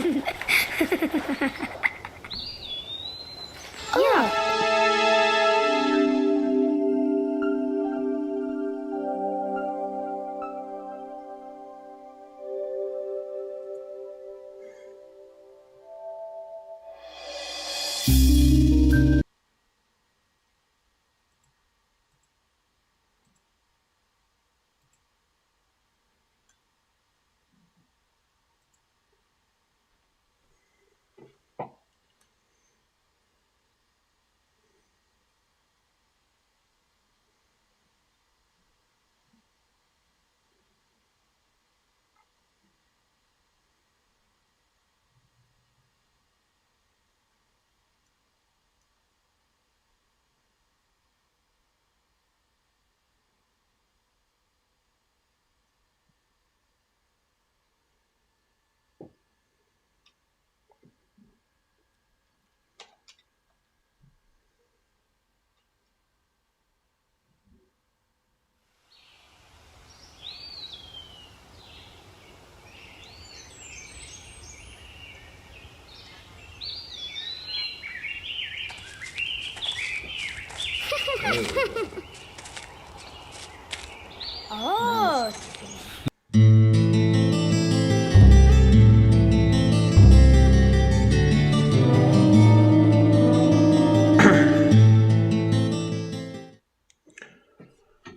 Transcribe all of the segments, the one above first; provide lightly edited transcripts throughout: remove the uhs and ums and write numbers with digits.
Oh.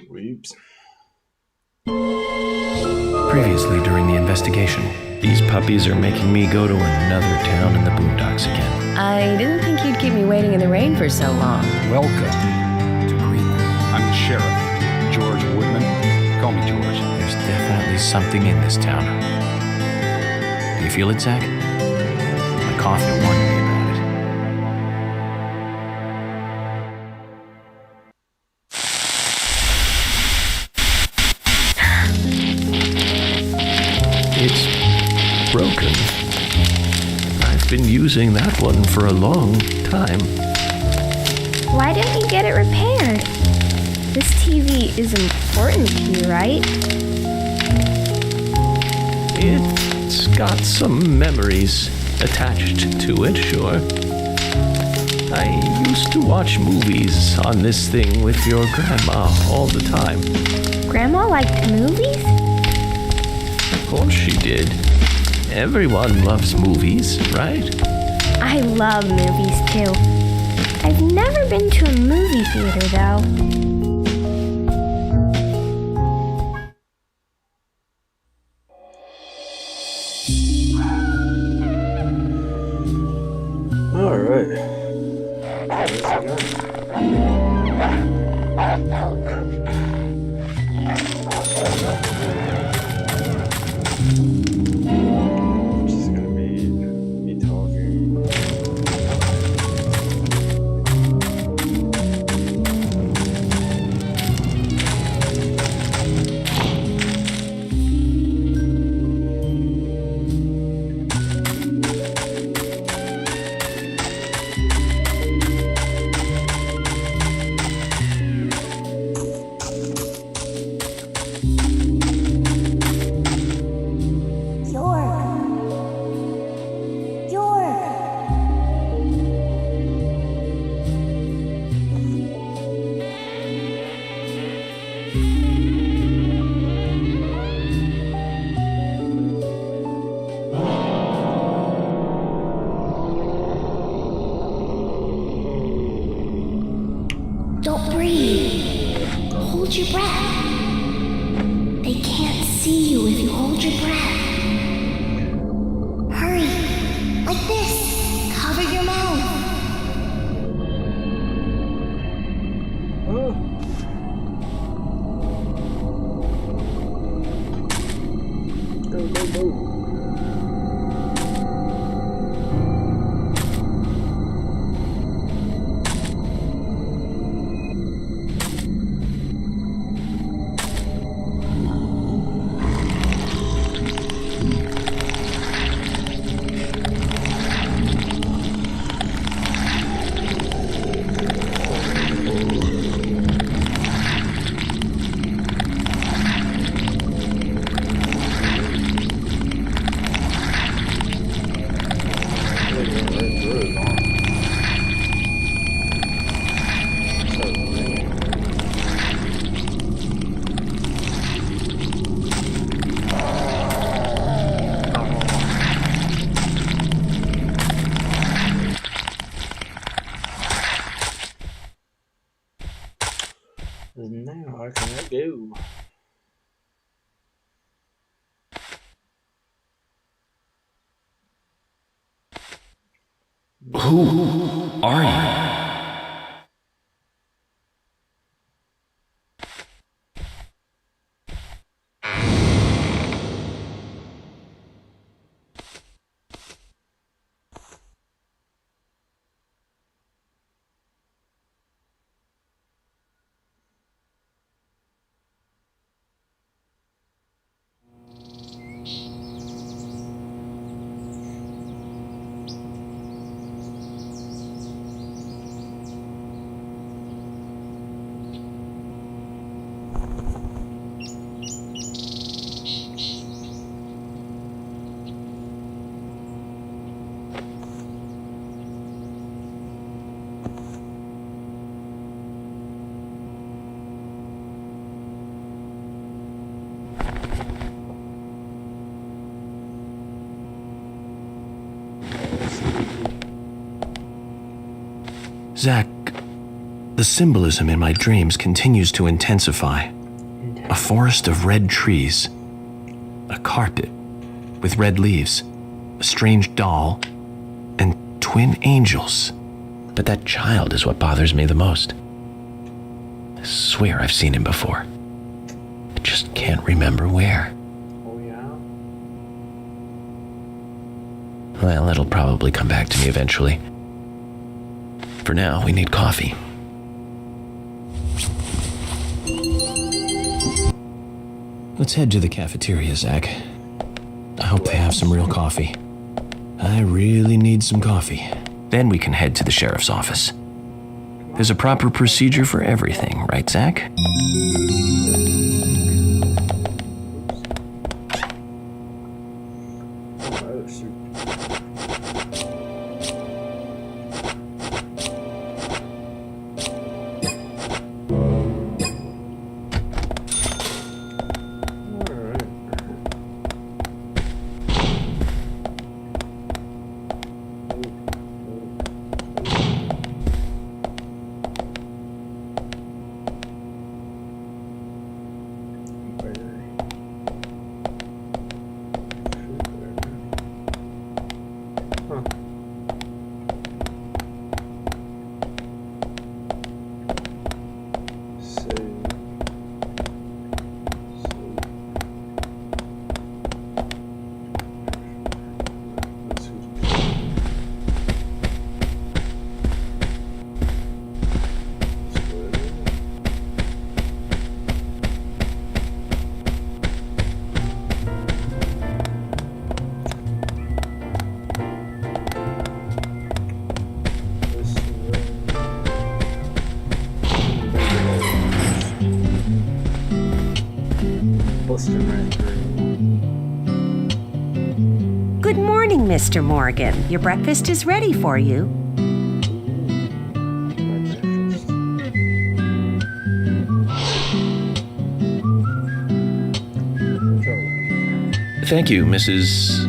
Weeps. Previously during the investigation, these puppies are making me go to another town in the boondocks again. I didn't think you'd keep me waiting in the rain for so long. Welcome to Greenland. I'm the sheriff, George Woodman. Call me George. There's definitely something in this town. Do you feel it, Zach? My coffee warned me about it. It's broken. I've been using that one for a long time. Why don't you get it repaired? This TV is important to you, right? It's got some memories attached to it, sure. I used to watch movies on this thing with your grandma all the time. Grandma liked movies? Of course she did. Everyone loves movies, right? I love movies too. I've never been to a movie theater though. All right. Just gonna be me talking. Don't breathe. Hold your breath. They can't see you if you hold your breath. Hurry. Like this. Cover your mouth. Go, go, go. Who are you? Zach, the symbolism in my dreams continues to intensify. A forest of red trees, a carpet with red leaves, a strange doll, and twin angels. But that child is what bothers me the most. I swear I've seen him before. I just can't remember where. Oh, yeah? Well, it'll probably come back to me eventually. For now, we need coffee. Let's head to the cafeteria, Zach. I hope they have some real coffee. I really need some coffee. Then we can head to the sheriff's office. There's a proper procedure for everything, right, Zach? Oh, shoot. Good morning, Mr. Morgan. Your breakfast is ready for you. Thank you, Mrs.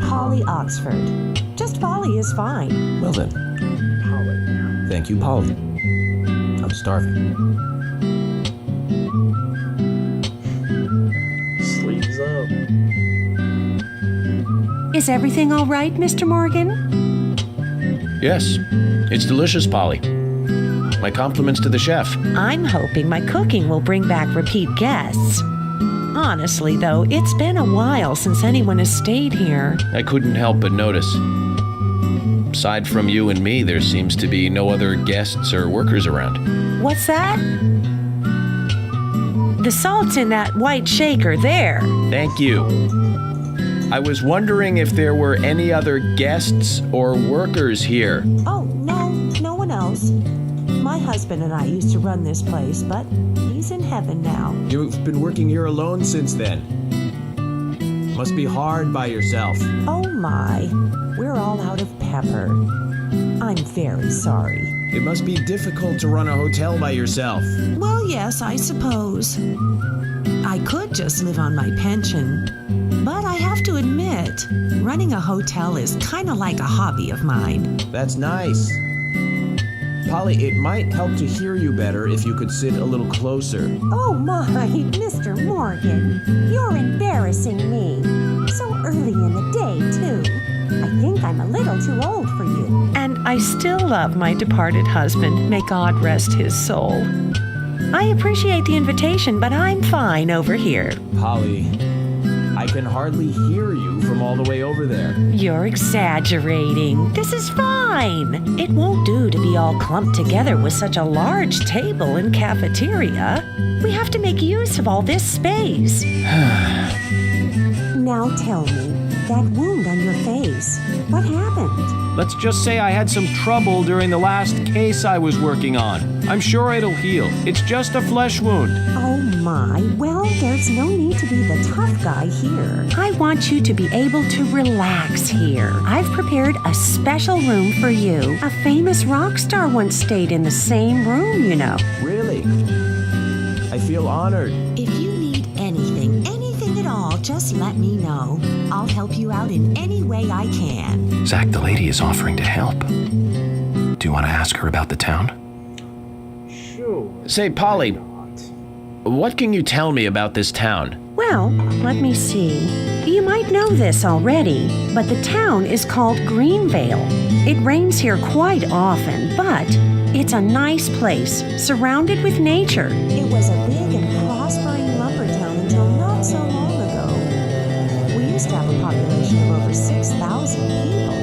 Polly Oxford. Just Polly is fine. Well then. Polly. Thank you, Polly. I'm starving. Sleeves up. Is everything all right, Mr. Morgan? Yes, it's delicious, Polly. My compliments to the chef. I'm hoping my cooking will bring back repeat guests. Honestly, though, it's been a while since anyone has stayed here. I couldn't help but notice. Aside from you and me, there seems to be no other guests or workers around. What's that? The salt's in that white shaker there. Thank you. I was wondering if there were any other guests or workers here. Oh, no one else. My husband and I used to run this place, but he's in heaven now. You've been working here alone since then. Must be hard by yourself. Oh my, we're all out of pepper. I'm very sorry. It must be difficult to run a hotel by yourself. Well, yes, I suppose. I could just live on my pension. But I have to admit, running a hotel is kind of like a hobby of mine. That's nice. Polly, it might help to hear you better if you could sit a little closer. Oh my, Mr. Morgan, you're embarrassing me. So early in the day, too. I think I'm a little too old for you. And I still love my departed husband. May God rest his soul. I appreciate the invitation, but I'm fine over here. Polly, I can hardly hear you from all the way over there. You're exaggerating. This is fine. It won't do to be all clumped together with such a large table and cafeteria. We have to make use of all this space. Now tell me, that wound on your face, what happened? Let's just say I had some trouble during the last case I was working on. I'm sure it'll heal. It's just a flesh wound. Oh my, well, there's no need to be the tough guy here. I want you to be able to relax here. I've prepared a special room for you. A famous rock star once stayed in the same room, you know. Really? I feel honored. If you need anything at all, just let me know. I'll help you out in any way I can. Zach, the lady is offering to help. Do you want to ask her about the town? Sure. Say, Polly, Not. what can you tell me about this town? Well, let me see. You might know this already, but the town is called Greenvale. It rains here quite often, but it's a nice place, surrounded with nature. It was a big and prospering lumber town until not so long ago. We used to have a population of over 6,000 people.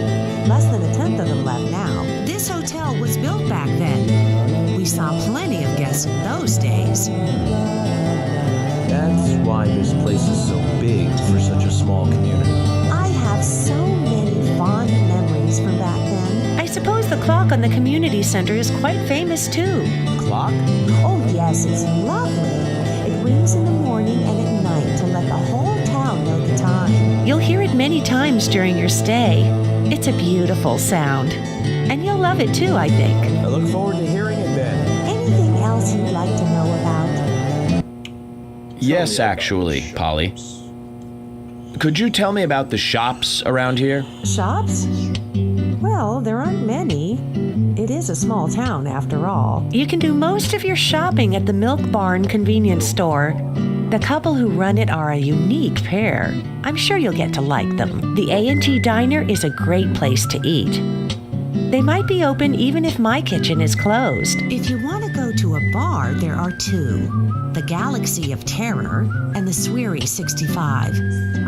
Less than a tenth of them left now. This hotel was built back then. We saw plenty of guests in those days. That's why this place is so big for such a small community. I have so many fond memories from back then. I suppose the clock on the community center is quite famous too. Clock? Oh yes, it's lovely. It rings in the morning and at night to let the whole town know the time. You'll hear it many times during your stay. It's a beautiful sound. And you'll love it too, I think. I look forward to hearing it then. Anything else you'd like to know about? Yes, actually, Polly. Could you tell me about the shops around here? Shops? Well, there aren't many. It is a small town after all. You can do most of your shopping at the Milk Barn convenience store. The couple who run it are a unique pair. I'm sure you'll get to like them. The A&T Diner is a great place to eat. They might be open even if my kitchen is closed. If you want to go to a bar, there are two. The Galaxy of Terror and the Sweary 65.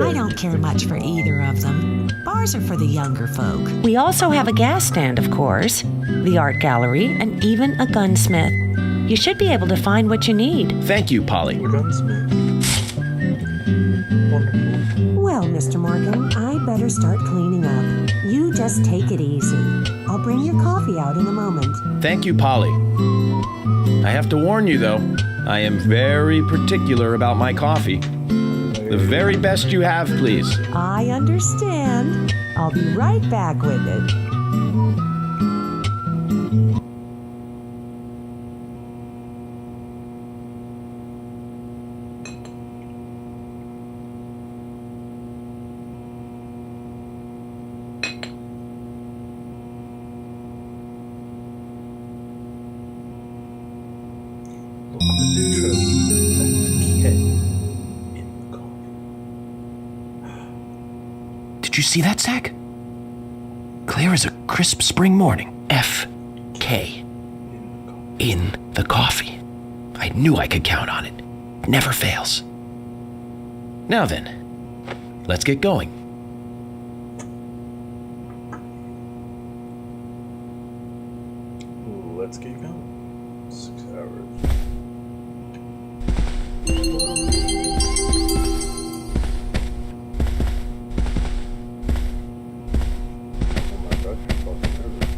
I don't care much for either of them. Bars are for the younger folk. We also have a gas stand, of course, the art gallery, and even a gunsmith. You should be able to find what you need. Thank you, Polly. The gunsmith. Wonderful. Well, Mr. Morgan, I better start cleaning up. You just take it easy. I'll bring your coffee out in a moment. Thank you, Polly. I have to warn you, though, I am very particular about my coffee. The very best you have, please. I understand. I'll be right back with it. Did you see that, Zach? Clear as a crisp spring morning. F.K. In the coffee. I knew I could count on it. Never fails. Now then, let's get going. Let's get going. 6 hours. Oh my gosh, you're fucking nervous.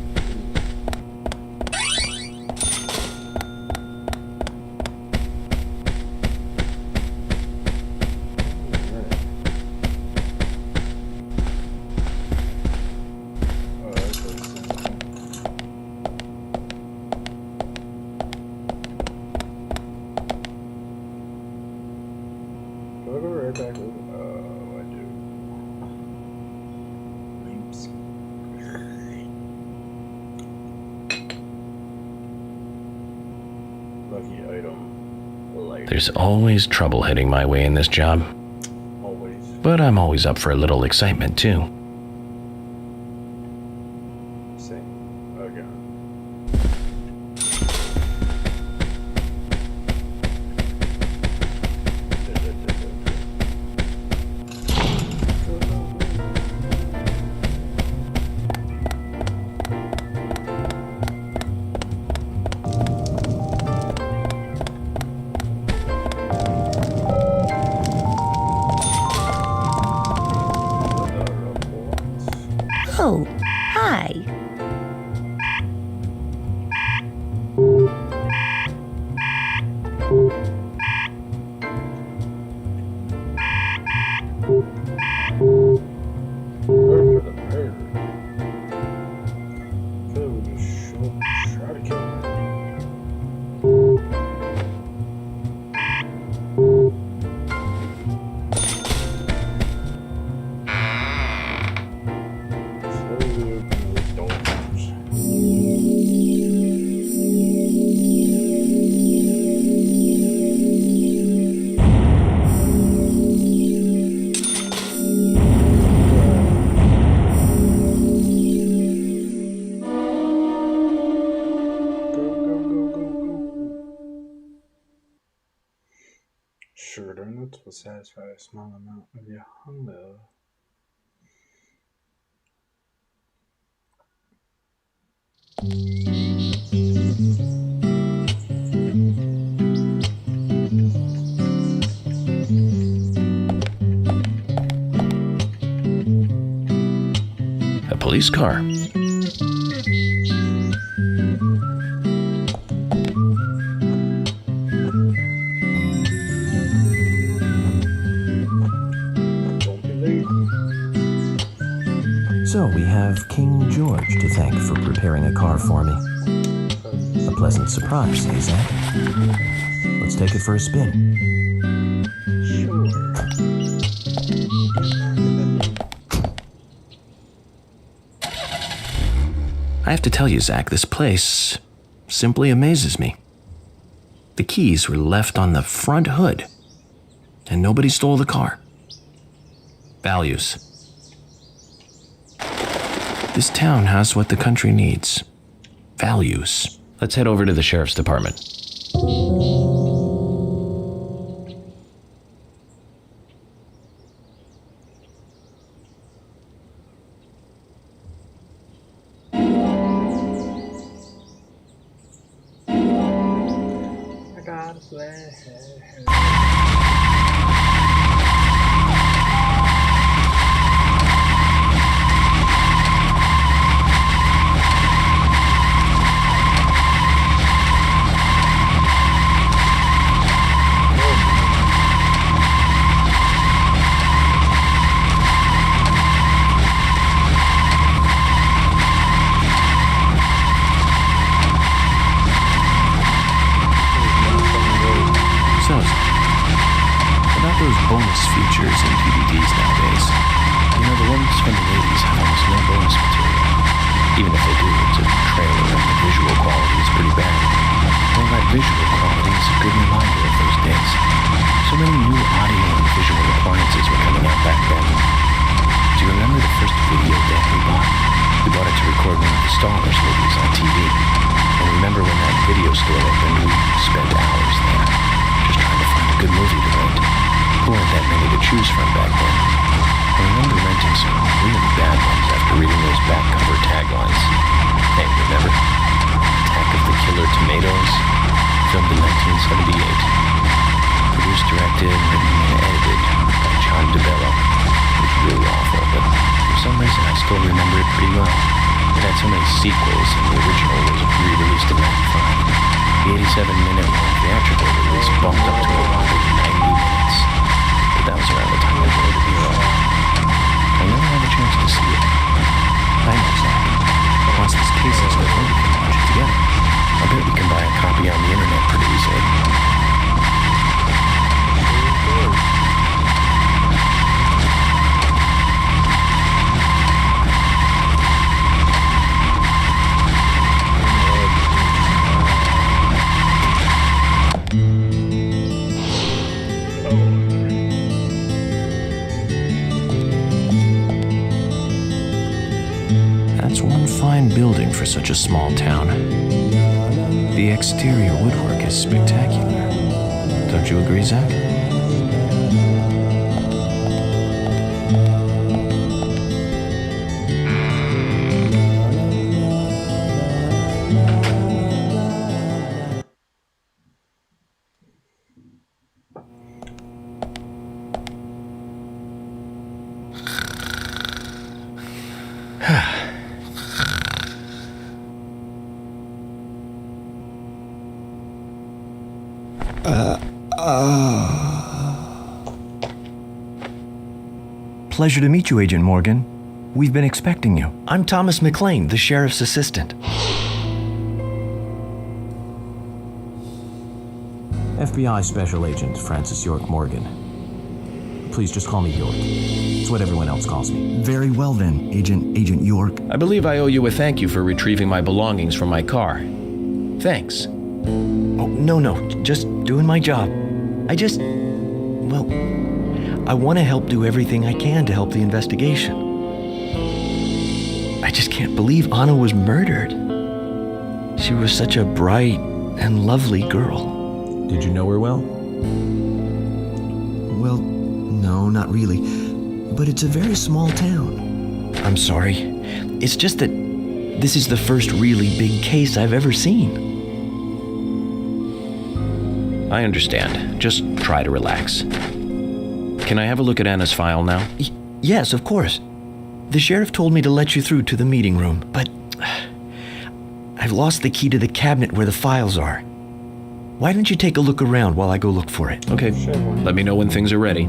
Do I go right back over? Oh, I do. Oops. Lucky item. Light. There's always trouble heading my way in this job, Always. but I'm always up for a little excitement, too. Same. Oh, hi. Wait for the murder. I feel like we just should try to kill him. Slowly open the doors. Sure, donuts will satisfy a small amount of your hunger. A police car. Don't be late. So we have King George to thank for preparing a car for me. A pleasant surprise, eh, Zach? Let's take it for a spin. Sure. I have to tell you, Zach, this place simply amazes me. The keys were left on the front hood, and nobody stole the car. Values. This town has what the country needs. Values. Let's head over to the sheriff's department. I got a sled. So, about those bonus features in DVDs nowadays. You know, the ones from the 80s have almost no bonus material. Even if they do, it's a trailer and the visual quality is pretty bad. Well, that visual quality is a good reminder of those days. So many new audio and visual appliances were coming out back then. Do you remember the first video deck we bought? We bought it to record one of the Star Wars movies on TV. And remember when that video store opened, we spent hours there, just trying to find a good movie to rent. There weren't that many to choose from back then. I remember renting some really bad ones after reading those back cover taglines. Hey, remember? Attack of the Killer Tomatoes, filmed in 1978. Produced, directed, written, and edited by John DeBello. It was really awful, but for some reason I still remember it pretty well. It had so many sequels, and the original was re-released in 95. The 87-minute theatrical release bumped up to a whopping 90 minutes. But that was around the time I joined the Bureau. I never had a chance to see it. I know, Zach. Once this case is over, we can watch it together. I bet we can buy a copy on the internet pretty easily. That's one fine building for such a small town. The exterior woodwork is spectacular. Don't you agree, Zach? Pleasure to meet you, Agent Morgan. We've been expecting you. I'm Thomas McLean, the sheriff's assistant. FBI Special Agent Francis York Morgan. Please just call me York. It's what everyone else calls me. Very well then, Agent York. I believe I owe you a thank you for retrieving my belongings from my car. Thanks. Oh, no, just doing my job. I want to help do everything I can to help the investigation. I just can't believe Anna was murdered. She was such a bright and lovely girl. Did you know her well? Well, no, not really. But it's a very small town. I'm sorry. It's just that this is the first really big case I've ever seen. I understand. Just try to relax. Can I have a look at Anna's file now? Yes, of course. The sheriff told me to let you through to the meeting room, but I've lost the key to the cabinet where the files are. Why don't you take a look around while I go look for it? Okay, let me know when things are ready.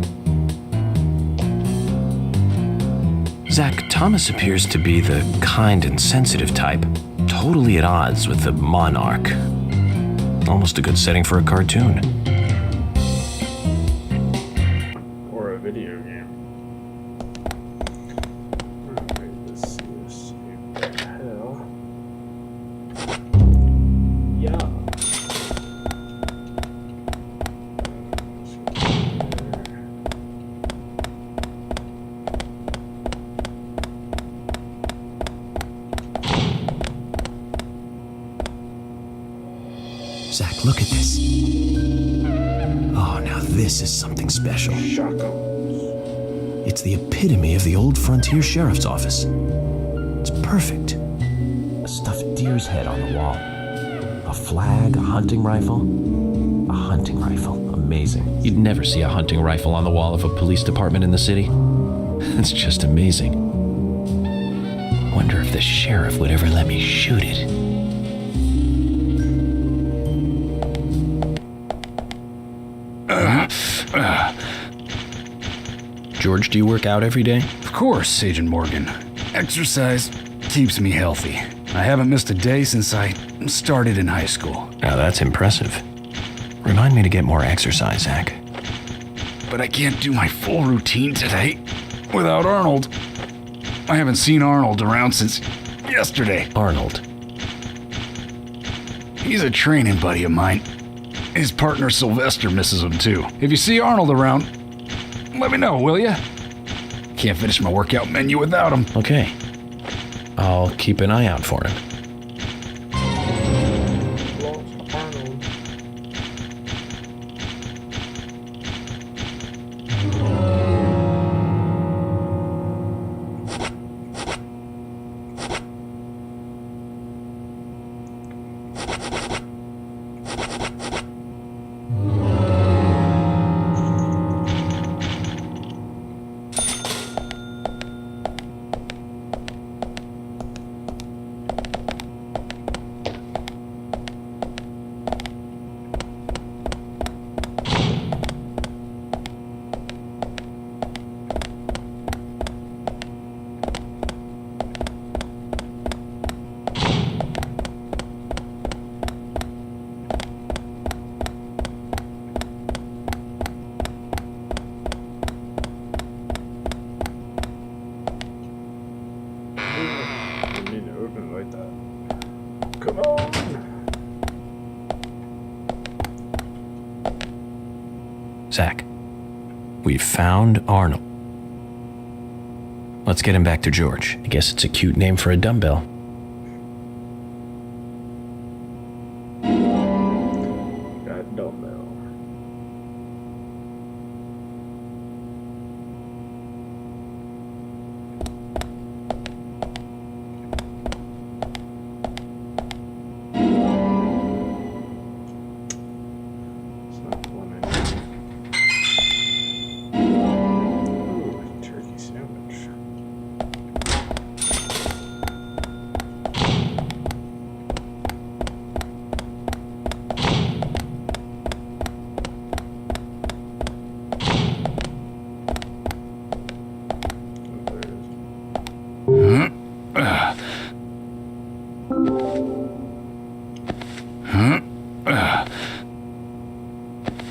Zach, Thomas appears to be the kind and sensitive type, totally at odds with the monarch. Almost a good setting for a cartoon. Or a video game. Alright, let's see what the hell. Yeah. Zach, look at this. Oh, now this is something special. It's the epitome of the old frontier sheriff's office. It's perfect. A stuffed deer's head on the wall. A flag, a hunting rifle. A hunting rifle. Amazing. You'd never see a hunting rifle on the wall of a police department in the city. It's just amazing. Wonder if the sheriff would ever let me shoot it. George, do you work out every day? Of course, Agent Morgan. Exercise keeps me healthy. I haven't missed a day since I started in high school. Now that's impressive. Remind me to get more exercise, Zach. But I can't do my full routine today without Arnold. I haven't seen Arnold around since yesterday. Arnold. He's a training buddy of mine. His partner Sylvester misses him too. If you see Arnold around, let me know, will ya? Can't finish my workout menu without him. Okay. I'll keep an eye out for him. Like that. Come on! Zach, we've found Arnold. Let's get him back to George. I guess it's a cute name for a dumbbell. Got dumbbell.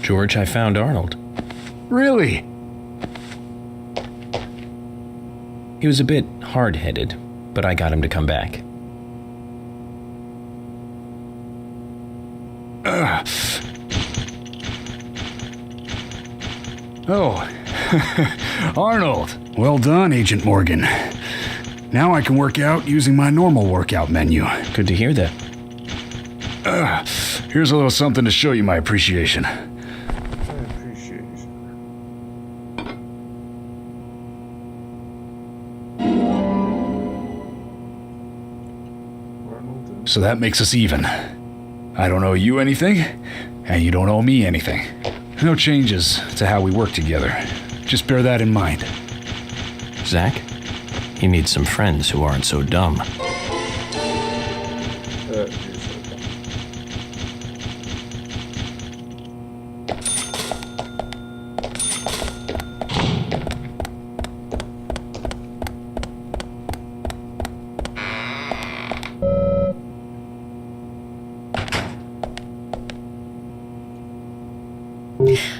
George, I found Arnold. Really? He was a bit hard-headed, but I got him to come back. Oh, Arnold. Well done, Agent Morgan. Now I can work out using my normal workout menu. Good to hear that. Here's a little something to show you my appreciation. I appreciate you. Arnold. So that makes us even. I don't owe you anything, and you don't owe me anything. No changes to how we work together. Just bear that in mind. Zach, he needs some friends who aren't so dumb. You're so dumb.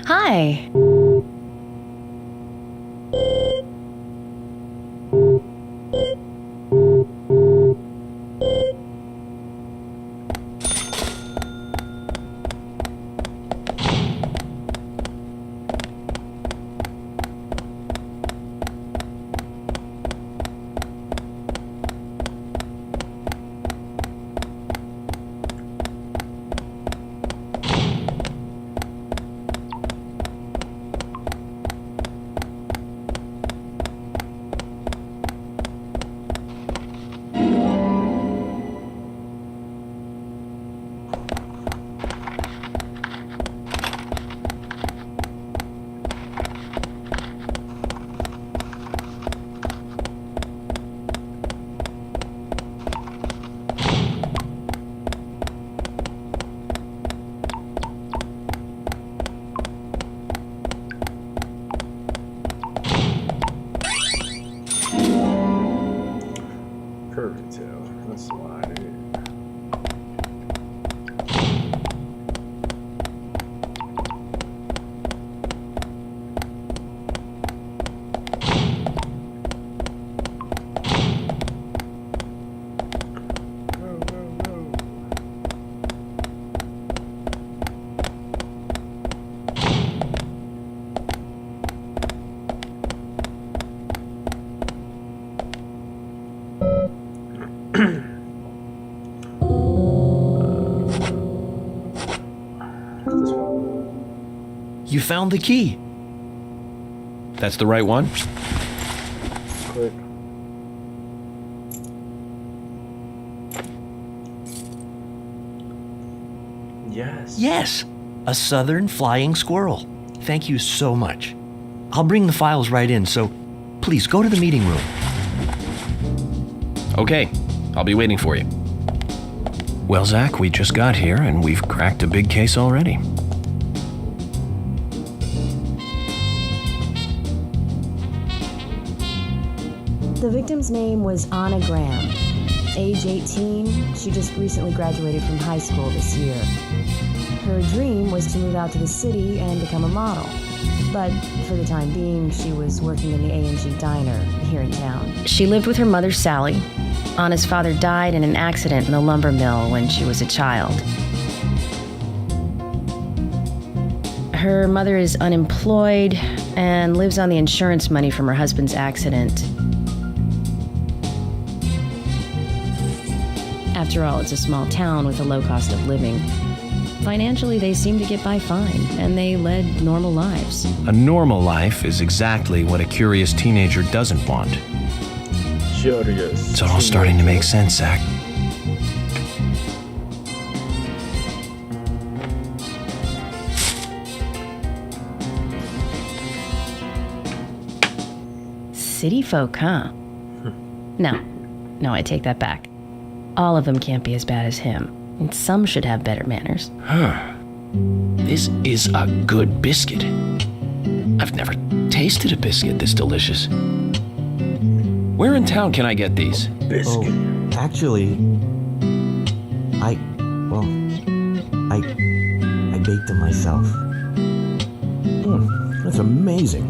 Hi. Curvy tail. That's the one I need. Go, go, go. This one. You found the key. That's the right one? Click. Yes. Yes, a southern flying squirrel. Thank you so much. I'll bring the files right in, so please go to the meeting room. Okay, I'll be waiting for you. Well, Zach, we just got here and we've cracked a big case already. The victim's name was Anna Graham. Age 18, she just recently graduated from high school this year. Her dream was to move out to the city and become a model. But for the time being, she was working in the A&G diner here in town. She lived with her mother, Sally. Anna's father died in an accident in the lumber mill when she was a child. Her mother is unemployed and lives on the insurance money from her husband's accident. After all, it's a small town with a low cost of living. Financially, they seem to get by fine, and they led normal lives. A normal life is exactly what a curious teenager doesn't want. Curious. It's all starting to make sense, Zach. City folk, huh? No, I take that back. All of them can't be as bad as him, and some should have better manners. This is a good biscuit. I've never tasted a biscuit this delicious. Where in town can I get these? Biscuit. Oh, actually, I baked them myself. That's amazing.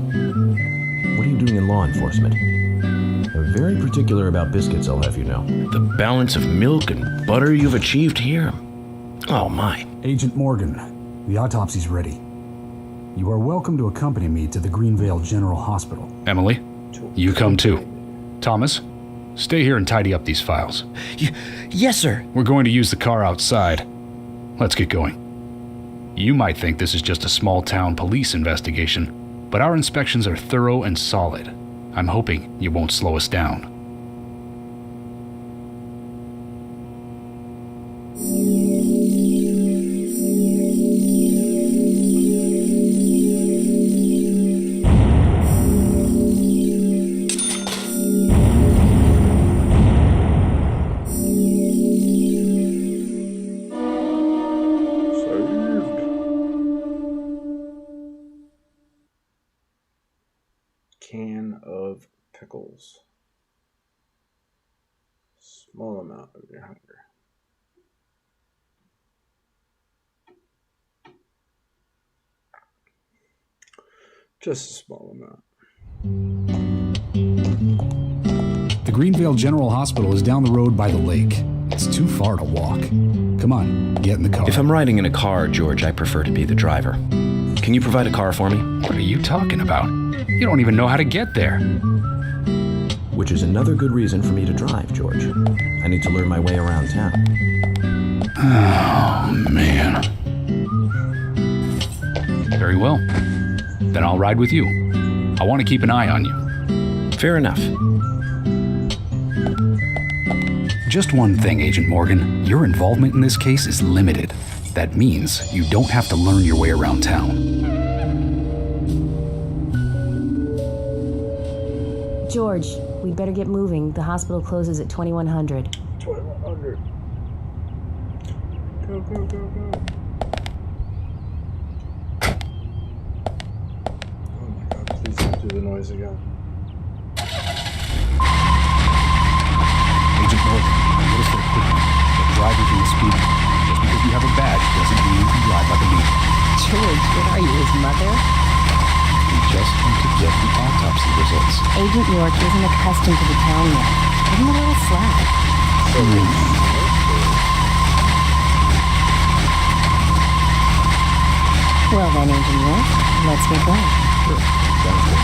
What are you doing in law enforcement? I'm very particular about biscuits, I'll have you know. The balance of milk and butter you've achieved here. Oh my. Agent Morgan, the autopsy's ready. You are welcome to accompany me to the Greenvale General Hospital. Emily, you come too. Thomas, stay here and tidy up these files. Yes, sir. We're going to use the car outside. Let's get going. You might think this is just a small-town police investigation, but our inspections are thorough and solid. I'm hoping you won't slow us down. Can of pickles. Small amount of your hunger. Just a small amount. The Greenvale General Hospital is down the road by the lake. It's too far to walk. Come on, get in the car. If I'm riding in a car, George, I prefer to be the driver. Can you provide a car for me? What are you talking about? You don't even know how to get there. Which is another good reason for me to drive, George. I need to learn my way around town. Oh, man. Very well. Then I'll ride with you. I want to keep an eye on you. Fair enough. Just one thing, Agent Morgan. Your involvement in this case is limited. That means you don't have to learn your way around town. George, we'd better get moving. The hospital closes at 2100. 2100. Go, go, go, go. Oh my god, please don't do the noise again. Agent Morgan, I noticed that quickly that drivers in the speed limit. Just because you have a badge doesn't mean you can drive like a leader. George, what are you, his mother? We just need to get the autopsy results. Agent York isn't accustomed to the town yet. Give him a little slack. Well then, Agent York, let's get going. Sure, sounds good.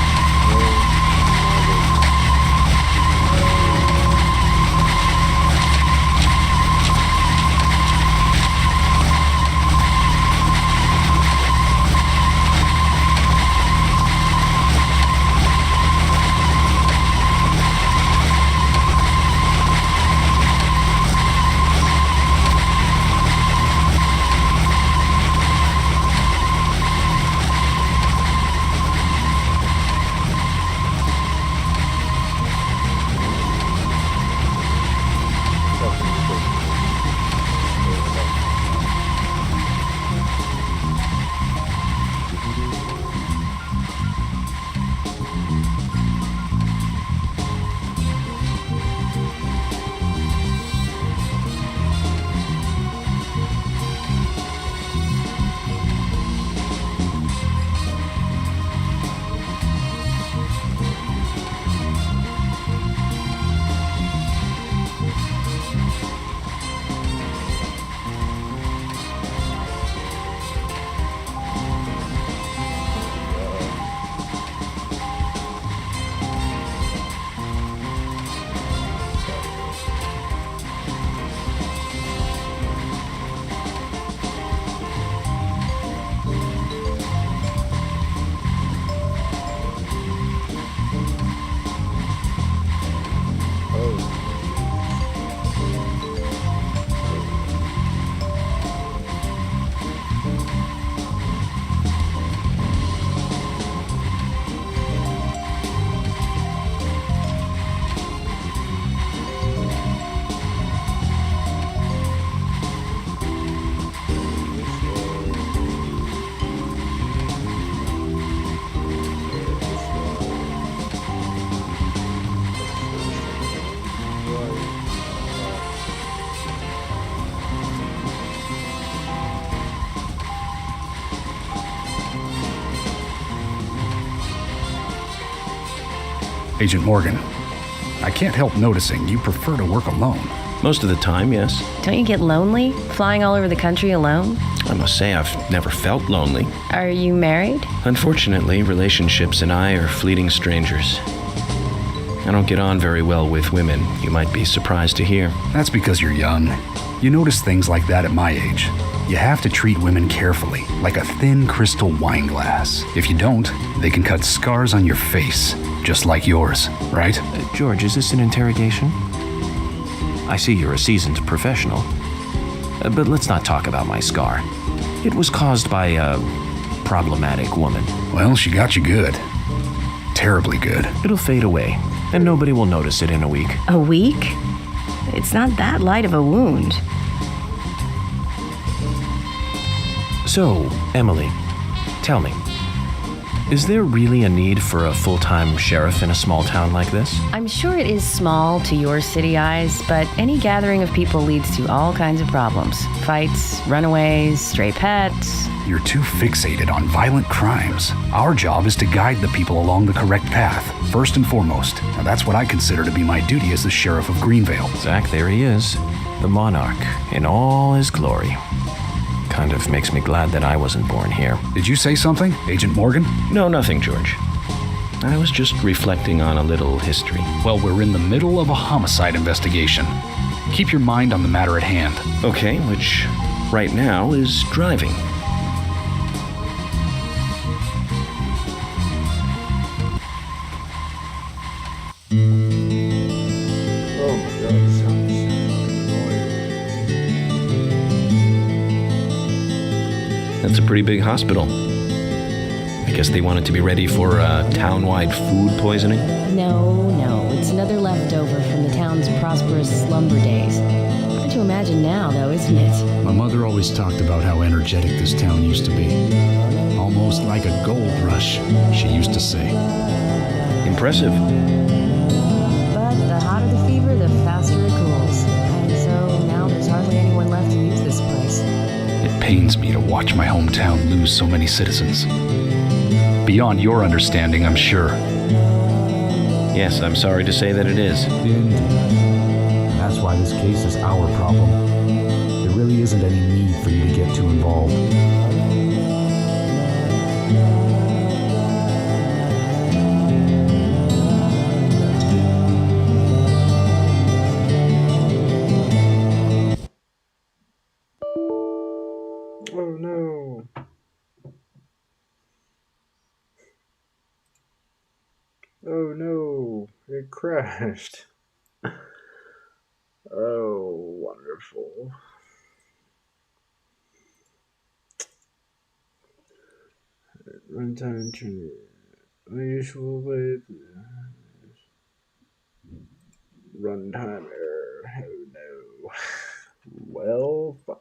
Agent Morgan, I can't help noticing you prefer to work alone. Most of the time, yes. Don't you get lonely flying all over the country alone? I must say I've never felt lonely. Are you married? Unfortunately, relationships and I are fleeting strangers. I don't get on very well with women, you might be surprised to hear. That's because you're young. You notice things like that at my age. You have to treat women carefully, like a thin crystal wine glass. If you don't, they can cut scars on your face, just like yours, right? George, is this an interrogation? I see you're a seasoned professional. But let's not talk about my scar. It was caused by a problematic woman. Well, she got you good. Terribly good. It'll fade away, and nobody will notice it in a week. A week? It's not that light of a wound. So, Emily, tell me, is there really a need for a full-time sheriff in a small town like this? I'm sure it is small to your city eyes, but any gathering of people leads to all kinds of problems. Fights, runaways, stray pets. You're too fixated on violent crimes. Our job is to guide the people along the correct path, first and foremost. Now that's what I consider to be my duty as the sheriff of Greenvale. Zach, there he is. The monarch, in all his glory. Kind of makes me glad that I wasn't born here. Did you say something, Agent Morgan? No, nothing, George. I was just reflecting on a little history. Well, we're in the middle of a homicide investigation. Keep your mind on the matter at hand. Okay, which right now is driving. Oh my god, it sounds fucking annoying. That's a pretty big hospital. I guess they wanted to be ready for town-wide food poisoning? No, it's another leftover from the town's prosperous slumber days. Hard to imagine now, though, isn't it? My mother always talked about how energetic this town used to be. Almost like a gold rush, she used to say. Impressive. But the hotter the fever, the faster it cools. And so now there's hardly anyone left to use this place. It pains me to watch my hometown lose so many citizens. Beyond your understanding, I'm sure. Yes, I'm sorry to say that it is. Indeed. And that's why this case is our problem. There really isn't any need for you to get too involved. Oh no. Oh no, it crashed. Oh, wonderful. Runtime change. Unusual way. Runtime error. Oh no. Well, fuck.